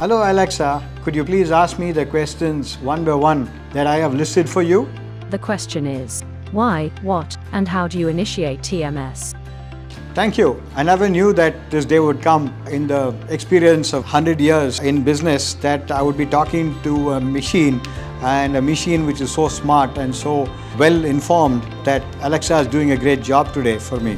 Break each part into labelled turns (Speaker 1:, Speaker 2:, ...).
Speaker 1: Hello Alexa, could you please ask me the questions one by one that I have listed for you?
Speaker 2: The question is, why, what, and how do you initiate TMS?
Speaker 1: Thank you. I never knew that this day would come in the experience of 100 years in business that I would be talking to a machine, and a machine which is so smart and so well informed that Alexa is doing a great job today for me.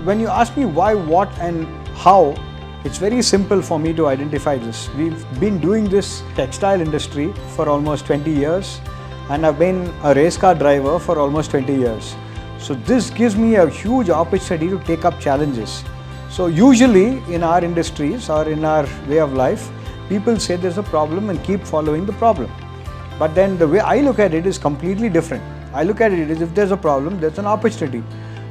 Speaker 1: When you ask me why, what, and how, it's very simple for me to identify this. We've been doing this textile industry for almost 20 years, and I've been a race car driver for almost 20 years. So this gives me a huge opportunity to take up challenges. So usually in our industries or in our way of life, people say there's a problem and keep following the problem. But then the way I look at it is completely different. I look at it as if there's a problem, there's an opportunity.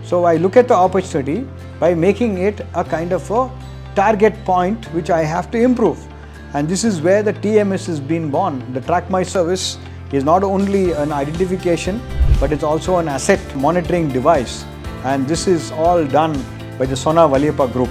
Speaker 1: So I look at the opportunity by making it a kind of a target point which I have to improve. And this is where the TMS has been born. The Track My Service is not only an identification, but it's also an asset monitoring device. And this is all done by the Sona Valiappa Group.